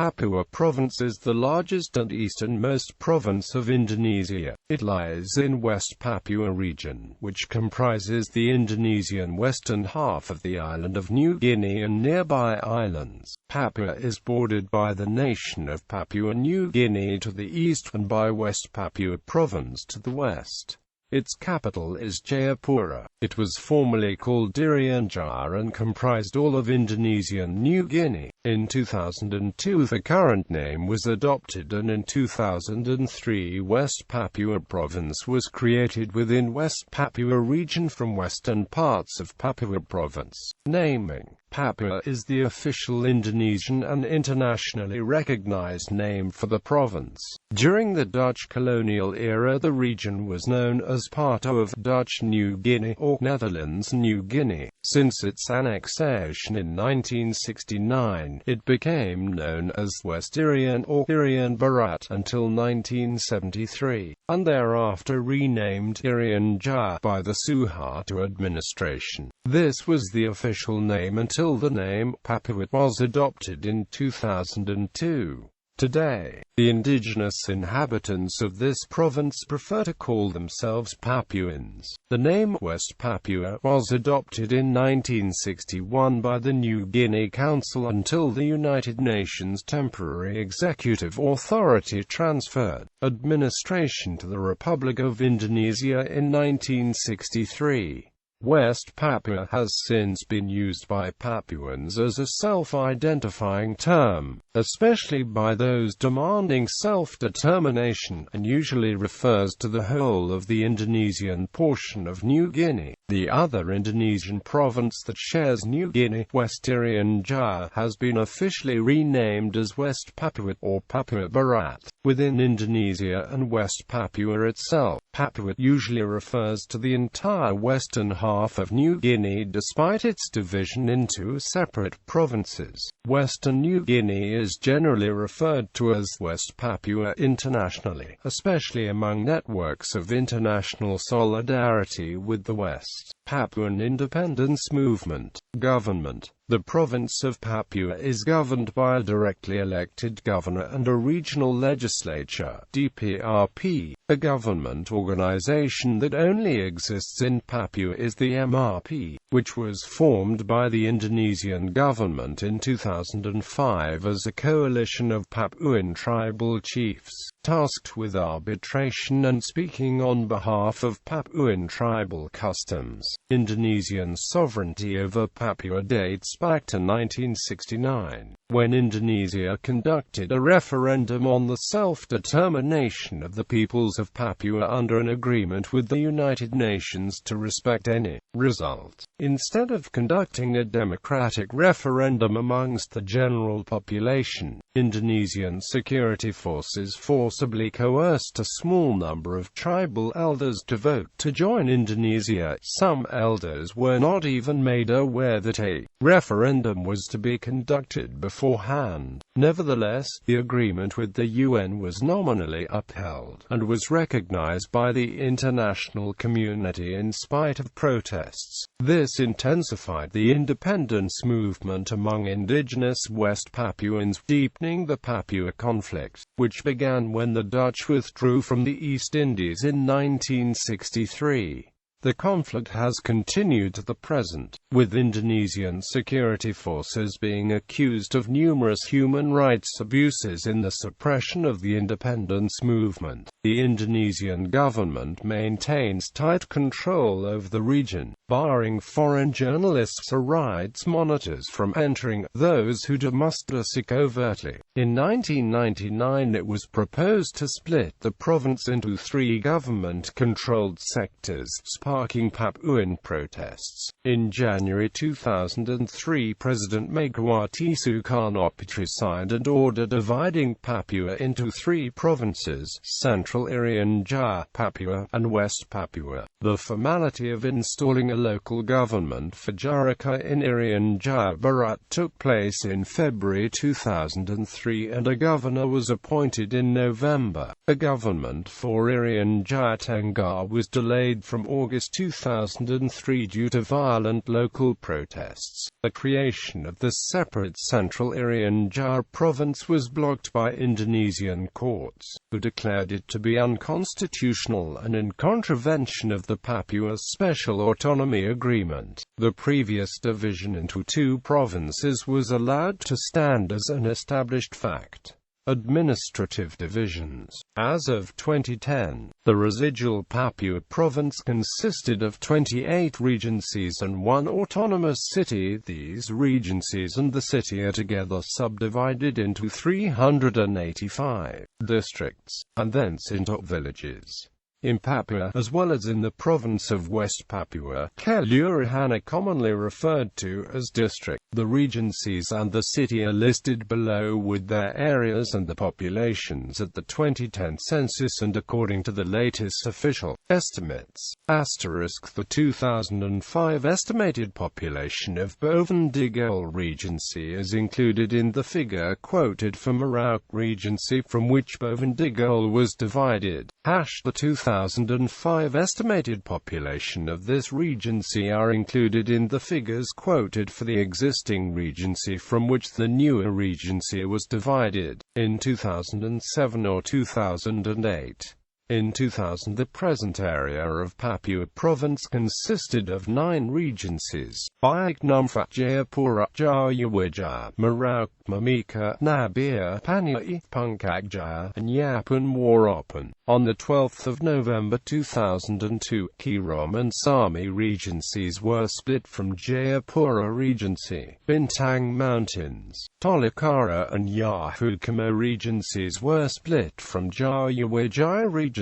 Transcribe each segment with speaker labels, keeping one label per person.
Speaker 1: Papua Province is the largest and easternmost province of Indonesia. It lies in West Papua region, which comprises the Indonesian western half of the island of New Guinea and nearby islands. Papua is bordered by the nation of Papua New Guinea to the east and by West Papua Province to the west. Its capital is Jayapura. It was formerly called Irian Jaya and comprised all of Indonesian New Guinea. In 2002 the current name was adopted, and in 2003 West Papua Province was created within West Papua region from western parts of Papua Province. Naming Papua is the official Indonesian and internationally recognized name for the province. During the Dutch colonial era, the region was known as part of Dutch New Guinea or Netherlands New Guinea. Since its annexation in 1969, it became known as West Irian or Irian Barat until 1973, and thereafter renamed Irian Jaya by the Suharto administration. This was the official name until the name Papua was adopted in 2002. Today, the indigenous inhabitants of this province prefer to call themselves Papuans. The name West Papua was adopted in 1961 by the New Guinea Council until the United Nations Temporary Executive Authority transferred administration to the Republic of Indonesia in 1963. West Papua has since been used by Papuans as a self-identifying term, especially by those demanding self-determination, and usually refers to the whole of the Indonesian portion of New Guinea. The other Indonesian province that shares New Guinea, West Irian Jaya, has been officially renamed as West Papua or Papua Barat. Within Indonesia and West Papua itself, Papua usually refers to the entire western half of New Guinea despite its division into separate provinces. Western New Guinea is generally referred to as West Papua internationally, especially among networks of international solidarity with the West Papuan independence movement. Government. The province of Papua is governed by a directly elected governor and a regional legislature, DPRP. A government organization that only exists in Papua is the MRP, which was formed by the Indonesian government in 2005 as a coalition of Papuan tribal chiefs, tasked with arbitration and speaking on behalf of Papuan tribal customs. Indonesian sovereignty over Papua dates back to 1969, when Indonesia conducted a referendum on the self-determination of the peoples of Papua under an agreement with the United Nations to respect any result. Instead of conducting a democratic referendum amongst the general population, Indonesian security forces forcibly coerced a small number of tribal elders to vote to join Indonesia. Some elders were not even made aware that a referendum was to be conducted beforehand. Nevertheless, the agreement with the UN was nominally upheld, and was recognized by the international community in spite of protests. This intensified the independence movement among indigenous West Papuans, deepening the Papua conflict, which began when the Dutch withdrew from the East Indies in 1963. The conflict has continued to the present, with Indonesian security forces being accused of numerous human rights abuses in the suppression of the independence movement. The Indonesian government maintains tight control over the region, barring foreign journalists or rights monitors from entering, those who demonstrate overtly. In 1999 it was proposed to split the province into 3 government-controlled sectors, sparking Papuan protests. In January 2003, President Megawati Soekarno-Putri signed an order dividing Papua into 3 provinces: Central Irian Jaya, Papua, and West Papua. The formality of installing a local government for Jayapura in Irian Jayapura took place in February 2003 and a governor was appointed in November. A government for Irian Jayapura was delayed from August 2003 due to violent local protests. The creation of the separate Central Irian Jaya province was blocked by Indonesian courts, who declared it to be unconstitutional and in contravention of the Papua Special Autonomy Agreement. The previous division into two provinces was allowed to stand as an established fact. Administrative divisions. As of 2010, the residual Papua province consisted of 28 regencies and one autonomous city. These regencies and the city are together subdivided into 385 districts, and thence into villages. In Papua, as well as in the province of West Papua, kelurahan are commonly referred to as district. The regencies and the city are listed below with their areas and the populations at the 2010 census and according to the latest official estimates. The 2005 estimated population of Boven Digol Regency is included in the figure quoted for Merauke Regency, from which Boven Digol was divided. The 2005 estimated population of this regency are included in the figures quoted for the existing regency from which the newer regency was divided, in 2007 or 2008. In 2000 the present area of Papua Province consisted of 9 regencies: Biak-Numfor, Jayapura, Jayawijaya, Merauke, Mimika, Nabire, Panai, Puncak Jaya, and Yapen Warapen. On 12 November 2002, Kirom and Sami regencies were split from Jayapura Regency. Bintang Mountains, Tolikara and Yahukimo regencies were split from Jayawijaya Regency.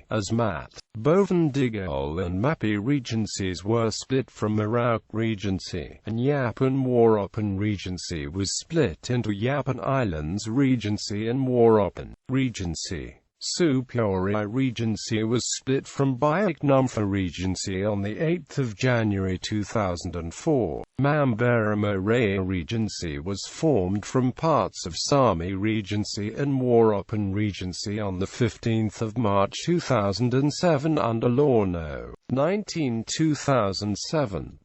Speaker 1: Asmat, Boven Digol and Mapi regencies were split from Merauke Regency, and Yapen Warapen Regency was split into Yapen Islands Regency and Warapen Regency. Supuri Regency was split from Biak-Numfor Regency on 8 January 2004. Mamberamo Raya Regency was formed from parts of Sami Regency and Warapen Regency on 15 March 2007 under Law No. 19/2007.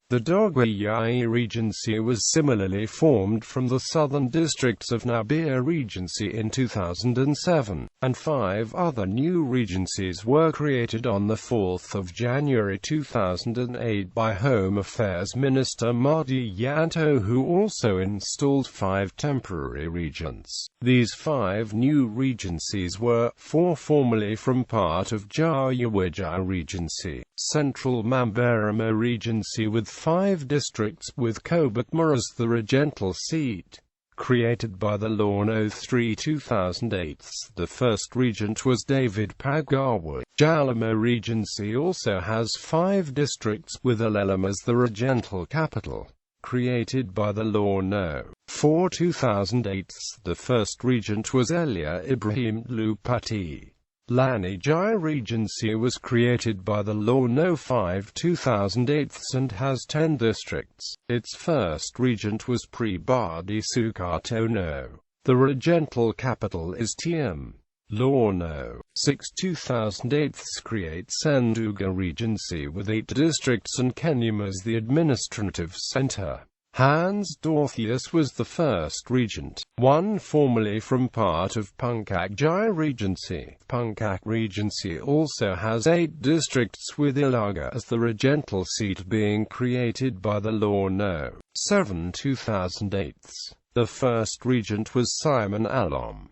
Speaker 1: The Dogwiyai Regency was similarly formed from the southern districts of Nabire Regency in 2007, and 5 other new regencies were created on 4 January 2008 by Home Affairs Minister Mardi Yanto, who also installed 5 temporary regents. These 5 new regencies were 4 formerly from part of Jayawijaya Regency, Central Mamberamo Regency with 5 districts with Kobukma as the regental seat. Created by the Law No. 3/2008, the first regent was David Pagawa. Jalamo Regency also has 5 districts with Alelem as the regental capital. Created by the Law No. 4/2008, the first regent was Elia Ibrahim Lupati. Lani Jaya Regency was created by the Law No. 5/2008 and has 10 districts. Its first regent was Pribadi Sukartono. The regental capital is Tiem. Law No. 6/2008 creates Senduga Regency with 8 districts and Kenyam as the administrative center. Hans Dorthius was the first regent, one formerly from part of Puncak Jaya Regency. Puncak Regency also has 8 districts with Ilaga as the regental seat, being created by the Law No. 7/2008. The first regent was Simon Alom.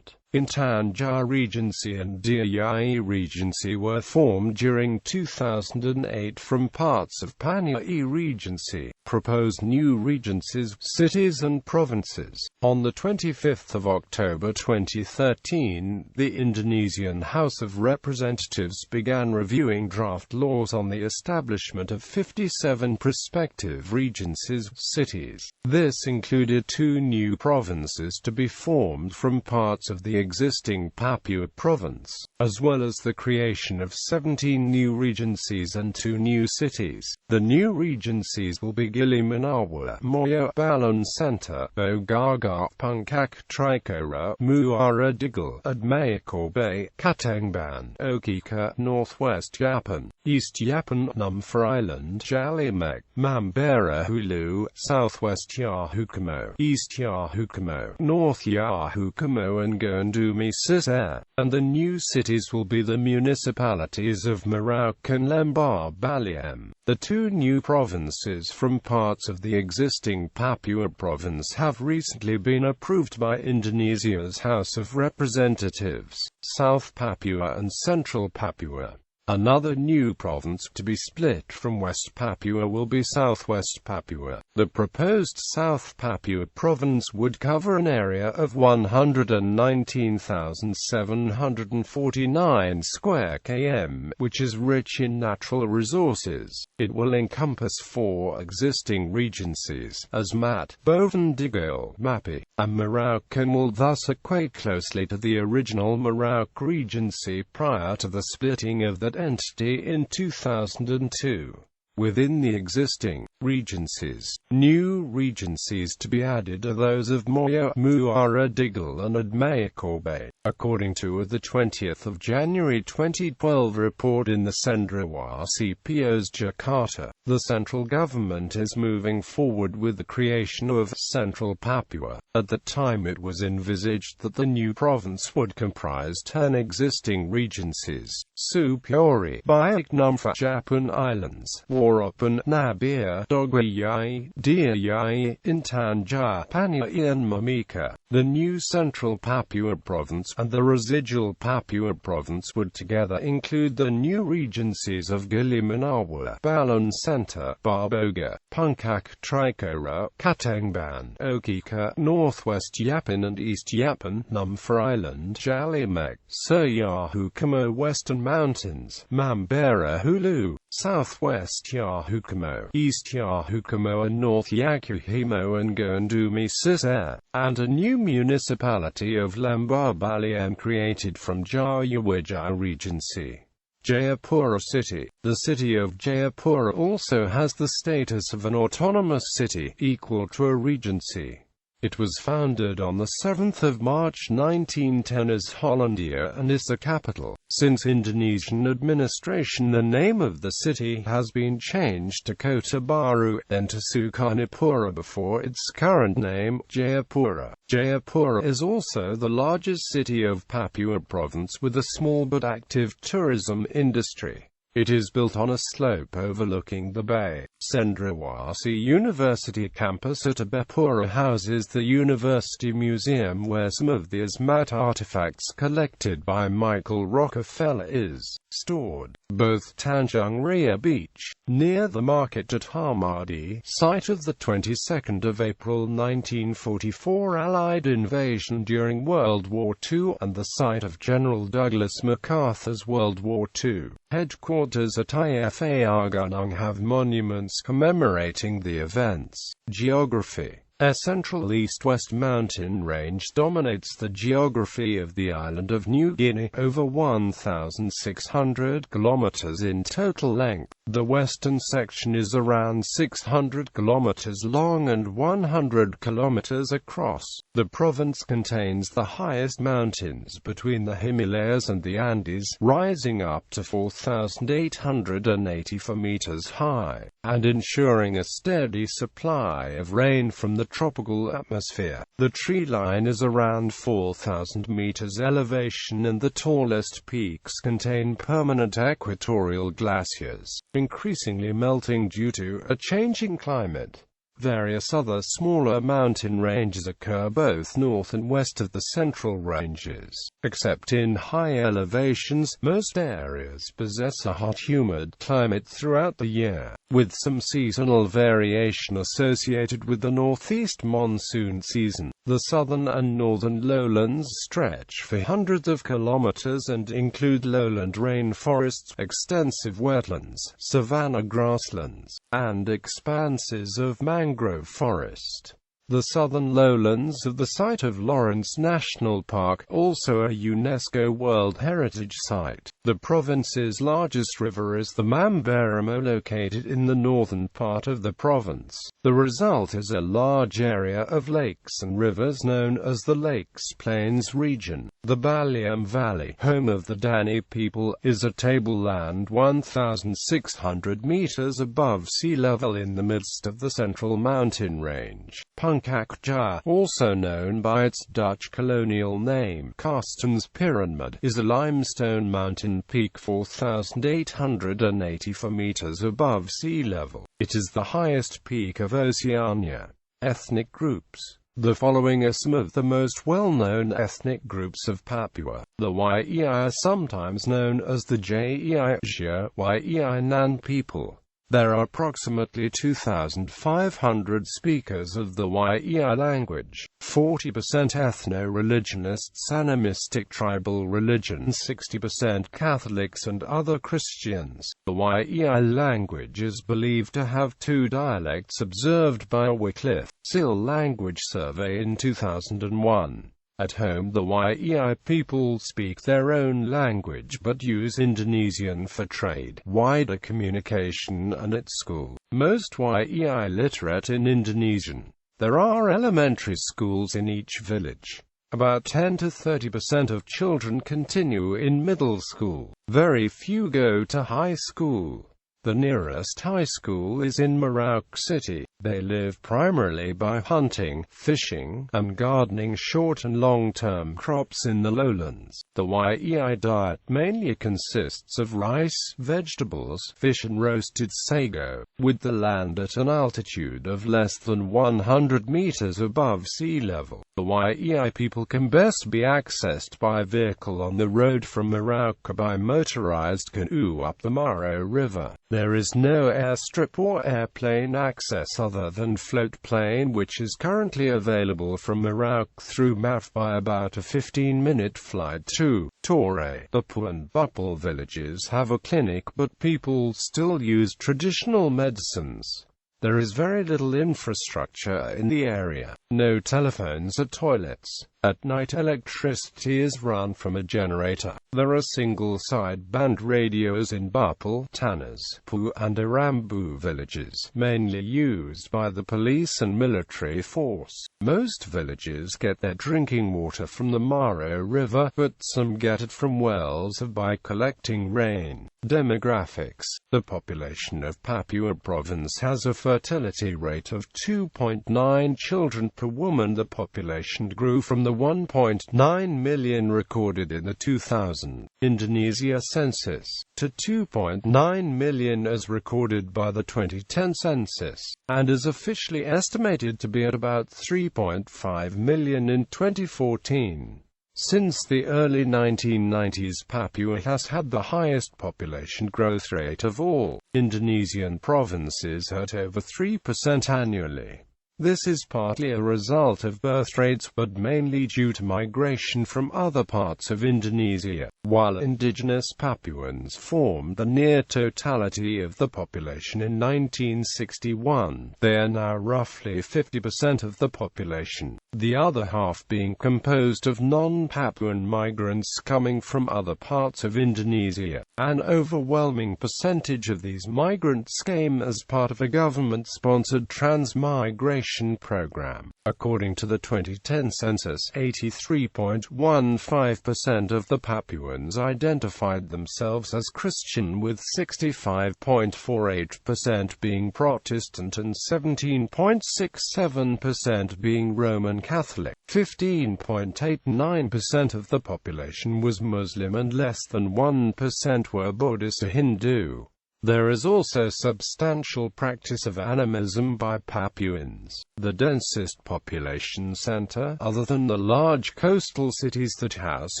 Speaker 1: Intan Jaya Regency and Diayai Regency were formed during 2008 from parts of Panai Regency. Proposed new regencies, cities and provinces. On 25 October 2013, the Indonesian House of Representatives began reviewing draft laws on the establishment of 57 prospective regencies, cities. This included 2 new provinces to be formed from parts of the existing Papua Province, as well as the creation of 17 new regencies and 2 new cities. The new regencies will be Gili Manawa, Moyo Balon Center, Bogaga, Punkak, Trikora, Muara Digil, Admayakor Bay, Katangban, Okika, Northwest Yapen, East Yapen, Numfor Island, Jalimek, Mambera Hulu, Southwest Yahukamo, East Yahukamo, North Yahukamo and Gondumi-Sisare, and the new cities will be the municipalities of Merauke and Lembah Baliem. The 2 new provinces from parts of the existing Papua Province have recently been approved by Indonesia's House of Representatives, South Papua and Central Papua. Another new province to be split from West Papua will be Southwest Papua. The proposed South Papua Province would cover an area of 119,749 square km, which is rich in natural resources. It will encompass 4 existing regencies, Asmat, Boven Digil, Mapi, and Merauke, and will thus equate closely to the original Merauke Regency prior to the splitting of that entity in 2002. Within the existing regencies, new regencies to be added are those of Moyo, Muara Digil and Admayakor Bay. According to the 20th of January 2012 report in the Cendrawasih PO's Jakarta, the central government is moving forward with the creation of Central Papua. At the time it was envisaged that the new province would comprise 10 existing regencies: Supuri, Biak Numfor, Japun Islands, Warapan, Nabir, Dogwiyai, Diayai, Intan Japania and Mamika. The new Central Papua Province and the residual Papua Province would together include the new regencies of Gili Manawa, Balon Center, Barboga, Punkak, Trikora, Katangban, Okika, Northwest Yapen and East Yapen, Numfor Island, Jalimek, Yahukamo Western Mountains, Mambera Hulu, Southwest Yahukamo, East Yahukamo and North Yakuhimo and Gondumi-Sisare, and a new municipality of Lembah Baliem created from Jayapura Regency. Jayapura City. The city of Jayapura also has the status of an autonomous city, equal to a regency. It was founded on the 7th of March 1910 as Hollandia and is the capital. Since Indonesian administration, the name of the city has been changed to Kota Baru, then to Sukarnapura before its current name, Jayapura. Jayapura is also the largest city of Papua Province with a small but active tourism industry. It is built on a slope overlooking the bay. Cendrawasih University campus at Jayapura houses the University Museum, where some of the Asmat artifacts collected by Michael Rockefeller is stored. Both Tanjung Ria Beach, near the market at Hamadi, site of the 22nd of April 1944 Allied invasion during World War II, and the site of General Douglas MacArthur's World War II headquarters at IFA have monuments commemorating the events. Geography. A central east-west mountain range dominates the geography of the island of New Guinea, over 1,600 kilometers in total length. The western section is around 600 kilometers long and 100 kilometers across. The province contains the highest mountains between the Himalayas and the Andes, rising up to 4,884 meters high, and ensuring a steady supply of rain from the tropical atmosphere. The tree line is around 4,000 meters elevation, and the tallest peaks contain permanent equatorial glaciers, increasingly melting due to a changing climate. Various other smaller mountain ranges occur both north and west of the central ranges. Except in high elevations, most areas possess a hot, humid climate throughout the year, with some seasonal variation associated with the northeast monsoon season. The southern and northern lowlands stretch for hundreds of kilometers and include lowland rainforests, extensive wetlands, savanna grasslands, and expanses of mangrove forest. The southern lowlands of the site of Lawrence National Park, also a UNESCO World Heritage Site. The province's largest river is the Mamberamo, located in the northern part of the province. The result is a large area of lakes and rivers known as the Lakes Plains region. The Baliem Valley, home of the Dani people, is a tableland 1,600 meters above sea level in the midst of the central mountain range. Puncak Jaya, also known by its Dutch colonial name, Carsten's Pyramid, is a limestone mountain peak 4,884 meters above sea level. It is the highest peak of Oceania. Ethnic groups. The following are some of the most well-known ethnic groups of Papua. The Yei are sometimes known as the Jayapura Nan people. There are approximately 2,500 speakers of the Yei language, 40% ethno-religionists, animistic tribal religion, 60% Catholics and other Christians. The Yei language is believed to have two dialects observed by a Wycliffe Seal language survey in 2001. At home, the Yei people speak their own language but use Indonesian for trade, wider communication and at school. Most Yei literate in Indonesian. There are elementary schools in each village. About 10 to 30% of children continue in middle school. Very few go to high school. The nearest high school is in Merauke City. They live primarily by hunting, fishing, and gardening short and long-term crops in the lowlands. The Yei diet mainly consists of rice, vegetables, fish and roasted sago. With the land at an altitude of less than 100 meters above sea level, the Yei people can best be accessed by vehicle on the road from Merauke by motorized canoe up the Maro River. There is no airstrip or airplane access other than float plane, which is currently available from Merauke through MAF by about a 15-minute flight to Torre. Papua and Bupal villages have a clinic, but people still use traditional medicines. There is very little infrastructure in the area. No telephones or toilets. At night, electricity is run from a generator. There are single-sideband radios in Bupal, Tanas, Pu and Arambu villages, mainly used by the police and military force. Most villages get their drinking water from the Maro River, but some get it from wells or by collecting rain. Demographics. The population of Papua Province has a fertility rate of 2.9 children per woman. The population grew from the 1.9 million recorded in the 2000 Indonesia census to 2.9 million as recorded by the 2010 census, and is officially estimated to be at about 3.5 million in 2014. Since the early 1990s, Papua has had the highest population growth rate of all Indonesian provinces at over 3% annually. This is partly a result of birth rates, but mainly due to migration from other parts of Indonesia. While indigenous Papuans formed the near totality of the population in 1961, they are now roughly 50% of the population, the other half being composed of non-Papuan migrants coming from other parts of Indonesia. An overwhelming percentage of these migrants came as part of a government-sponsored transmigration program. According to the 2010 census, 83.15% of the Papuans identified themselves as Christian, with 65.48% being Protestant and 17.67% being Roman Catholic. 15.89% of the population was Muslim and less than 1% were Buddhist or Hindu. There is also substantial practice of animism by Papuans. The densest population center, other than the large coastal cities that house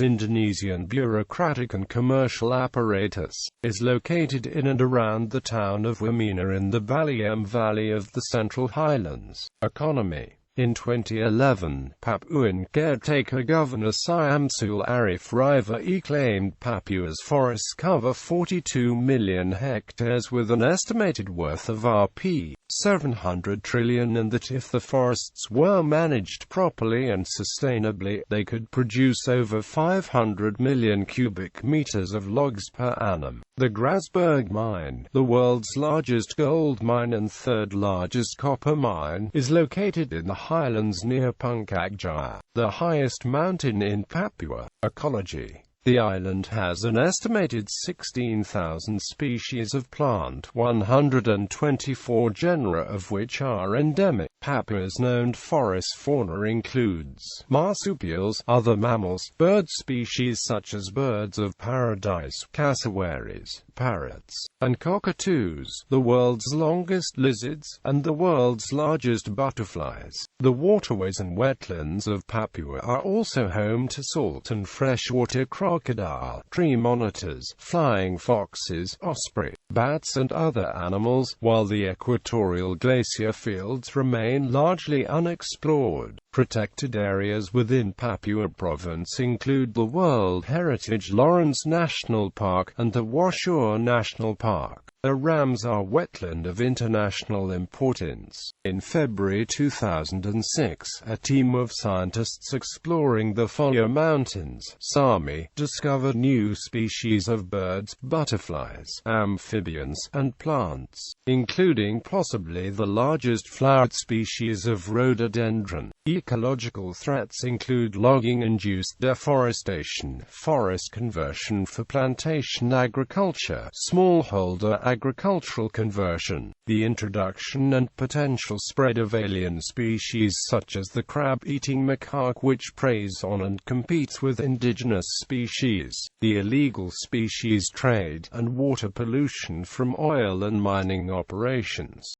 Speaker 1: Indonesian bureaucratic and commercial apparatus, is located in and around the town of Wamena in the Baliem Valley of the Central Highlands. Economy. In 2011, Papuan caretaker Governor Syamsul Arif Rifai claimed Papua's forests cover 42 million hectares with an estimated worth of Rp. 700 trillion, and that if the forests were managed properly and sustainably, they could produce over 500 million cubic meters of logs per annum. The Grasberg mine, the world's largest gold mine and third largest copper mine, is located in the highlands near Puncak Jaya, the highest mountain in Papua. Ecology. The island has an estimated 16,000 species of plant, 124 genera of which are endemic. Papua's known forest fauna includes marsupials, other mammals, bird species such as birds of paradise, cassowaries, parrots, and cockatoos, the world's longest lizards, and the world's largest butterflies. The waterways and wetlands of Papua are also home to salt and freshwater crocodile, tree monitors, flying foxes, osprey, bats and other animals, while the equatorial glacier fields remain largely unexplored. Protected areas within Papua Province include the World Heritage Lawrence National Park and the Washua National Park, a Ramsar wetland of international importance. In February 2006, a team of scientists exploring the Folio Mountains, SAMI, discovered new species of birds, butterflies, amphibians, and plants, including possibly the largest flowered species of rhododendron. Ecological threats include logging-induced deforestation, forest conversion for plantation agriculture, smallholder agricultural conversion, the introduction and potential spread of alien species such as the crab-eating macaque which preys on and competes with indigenous species, the illegal species trade, and water pollution from oil and mining operations.